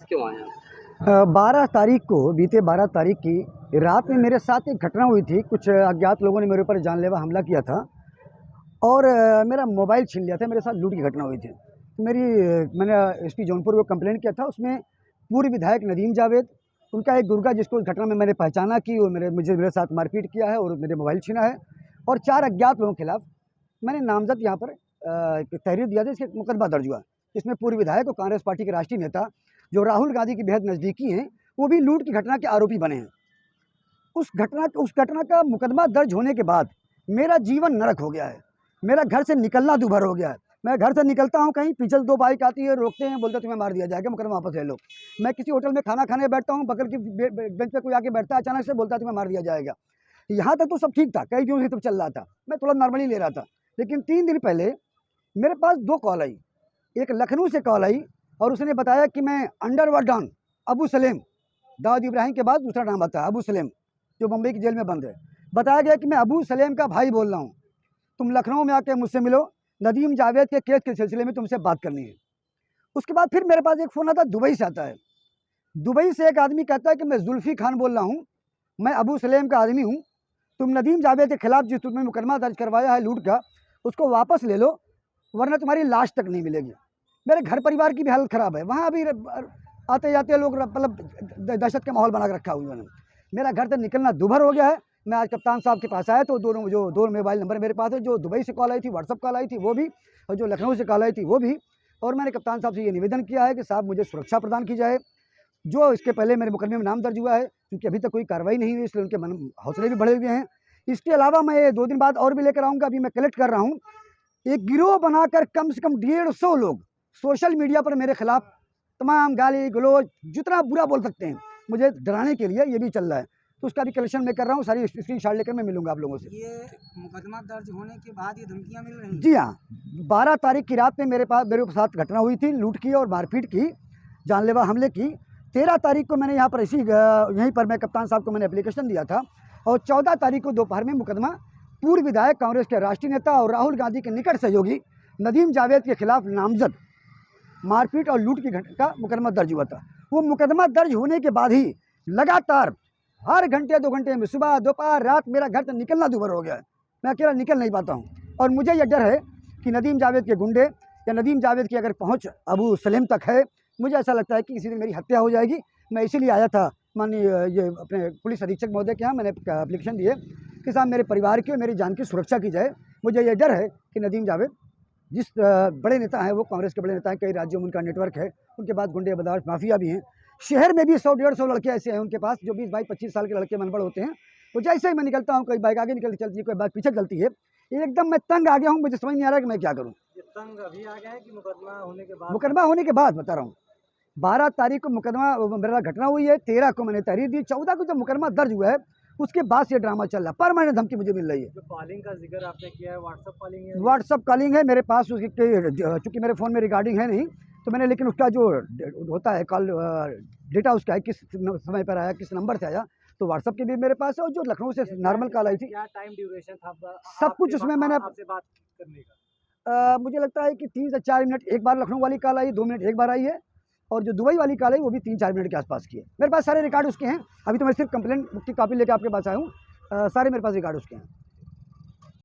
क्यों आए हैं? 12 तारीख को, बीते 12 तारीख की रात में मेरे साथ एक घटना हुई थी। कुछ अज्ञात लोगों ने मेरे ऊपर जानलेवा हमला किया था और मेरा मोबाइल छीन लिया था। मेरे साथ लूट की घटना हुई थी। तो मैंने एसपी जौनपुर को कंप्लेंट किया था। उसमें पूर्व विधायक नदीम जावेद, उनका एक गुर्गा जिसको इस घटना में मैंने पहचाना कि वो मेरे साथ मारपीट किया है और मेरे मोबाइल छीना है, और 4 अज्ञात लोगों के खिलाफ मैंने नामजद यहाँ पर तहरीर दिया था। इसके मुकदमा दर्ज हुआ। इसमें पूर्व विधायक और कांग्रेस पार्टी के राष्ट्रीय नेता जो राहुल गांधी की बेहद नज़दीकी हैं, वो भी लूट की घटना के आरोपी बने हैं। उस घटना का मुकदमा दर्ज होने के बाद मेरा जीवन नरक हो गया है। मेरा घर से निकलना दूभर हो गया है। मैं घर से निकलता हूँ, कहीं पीछे 2 बाइक आती है, रोकते हैं, बोलते तुम्हें मार दिया जाएगा, मुकदमा वापस ले लो। मैं किसी होटल में खाना खाने बैठता हूँ, बगल की बेंच पे कोई आके बैठता है, अचानक से बोलता है तुम्हें मार दिया जाएगा। यहाँ तक तो सब ठीक था, कई दिनों से तब चल रहा था, मैं थोड़ा नॉर्मली ले रहा था। लेकिन 3 दिन पहले मेरे पास 2 कॉल आई। एक लखनऊ से कॉल आई और उसने बताया कि मैं अंडरवर्ल्ड डॉन अबू सलेम, दाऊद इब्राहिम के बाद दूसरा नाम आता है अबू सलेम, जो मुंबई की जेल में बंद है। बताया गया कि मैं अबू सलेम का भाई बोल रहा हूँ, तुम लखनऊ में आके मुझसे मिलो, नदीम जावेद के केस के सिलसिले में तुमसे बात करनी है। उसके बाद फिर मेरे पास एक फ़ोन आता, दुबई से आता है। दुबई से एक आदमी कहता है कि मैं जुल्फ़ी खान बोल रहा हूँ, मैं अबू सलेम का आदमी हूँ, तुम नदीम जावेद के खिलाफ जिस तुमने मुकदमा दर्ज करवाया है लूट का, उसको वापस ले लो, वरना तुम्हारी लाश तक नहीं मिलेगी। मेरे घर परिवार की भी हालत ख़राब है। वहाँ अभी आते जाते लोग मतलब दहशत का माहौल बना कर रखा हुआ है। मेरा घर से निकलना दूभर हो गया है। मैं आज कप्तान साहब के पास आया तो दो मोबाइल नंबर मेरे पास है। जो दुबई से कॉल आई थी, व्हाट्सअप कॉल आई थी वो भी, और जो लखनऊ से कॉल आई थी वो भी। और मैंने कप्तान साहब से ये निवेदन किया है कि साहब मुझे सुरक्षा प्रदान की जाए। जो इसके पहले मेरे मुकदमे में नाम दर्ज हुआ है, क्योंकि अभी तक कोई कार्रवाई नहीं हुई, इसलिए उनके मन हौसले भी बढ़े हुए हैं। इसके अलावा मैं 2 दिन बाद और भी लेकर आऊँगा। अभी मैं कलेक्ट कर रहा हूँ। एक गिरोह बनाकर कम से कम 150 लोग सोशल मीडिया पर मेरे खिलाफ तमाम गाली गलौज जितना बुरा बोल सकते हैं, मुझे डराने के लिए ये भी चल रहा है। तो उसका भी कलेक्शन मैं कर रहा हूँ। सारी स्क्रीनशॉट लेकर मैं मिलूंगा आप लोगों से। ये मुकदमा दर्ज होने के बाद ये धमकियां मिल रही हैं? जी हाँ, 12 तारीख की रात में मेरे साथ घटना हुई थी, लूट की और मारपीट की, जानलेवा हमले की। 13 तारीख को मैंने यहाँ पर यहीं पर मैं कप्तान साहब को मैंने एप्लीकेशन दिया था, और 14 तारीख को दोपहर में मुकदमा पूर्व विधायक, कांग्रेस के राष्ट्रीय नेता और राहुल गांधी के निकट सहयोगी नदीम जावेद के खिलाफ नामजद मारपीट और लूट की घटना का मुकदमा दर्ज हुआ था। वो मुकदमा दर्ज होने के बाद ही लगातार हर घंटे 2 घंटे में, सुबह दोपहर रात, मेरा घर से निकलना दूभर हो गया है। मैं अकेला निकल नहीं पाता हूँ। और मुझे यह डर है कि नदीम जावेद के गुंडे या नदीम जावेद की अगर पहुँच अबू सलेम तक है, मुझे ऐसा लगता है कि किसी दिन मेरी हत्या हो जाएगी। मैं इसीलिए आया था माननीय ये अपने पुलिस अधीक्षक महोदय के यहाँ, मैंने एप्लीकेशन दिए कि साहब मेरे परिवार की और मेरी जान की सुरक्षा की जाए। मुझे यह डर है कि नदीम जावेद जिस बड़े नेता हैं, वो कांग्रेस के बड़े नेता हैं, कई राज्यों में उनका नेटवर्क है, उनके पास गुंडे बदमाश माफिया भी हैं। शहर में भी 100-150 लड़के ऐसे हैं उनके पास जो 20, 22, 25 साल के लड़के मनबड़ होते हैं। तो जैसे ही मैं निकलता हूँ, कोई बाइक आगे निकल चलती है, कोई बाइक पीछे चलती है, एकदम मैं तंग आ गया हूँ। मुझे समझ नहीं आ रहा कि मैं क्या करूँ। ये तंग अभी आ गया है कि मुकदमा होने के बाद? मुकदमा होने के बाद बता रहा हूँ। 12 तारीख को मुकदमा मेरा घटना हुई है, 13 को मैंने तहरीर दी, 14 को जब मुकदमा दर्ज हुआ है, उसके बाद से ड्रामा चल रहा है। परमानेंट धमकी मुझे मिल रही है। जो कॉलिंग का जिक्र आपने किया है, व्हाट्सअप कॉलिंग है? व्हाट्सअप कॉलिंग है मेरे पास। उसकी चूँकि मेरे फ़ोन में रिकॉर्डिंग है नहीं, तो मैंने, लेकिन उसका जो होता है कॉल डेटा उसका है, किस समय पर आया, किस नंबर से आया, तो व्हाट्सअप की भी मेरे पास है। और जो लखनऊ से नॉर्मल कॉल आई थी, क्या टाइम ड्यूरेशन था सब कुछ उसमें मैंने आपसे बात करने का? मुझे लगता है कि 3 से 4 मिनट एक बार लखनऊ वाली कॉल आई, 2 मिनट एक बार आई है, और जो दुबई वाली कॉल आई वो भी 3-4 मिनट के आसपास की है। मेरे पास सारे रिकॉर्ड उसके हैं। अभी तो मैं सिर्फ कंप्लेंट की कॉपी लेकर आपके पास आया हूँ। सारे मेरे पास रिकॉर्ड उसके हैं।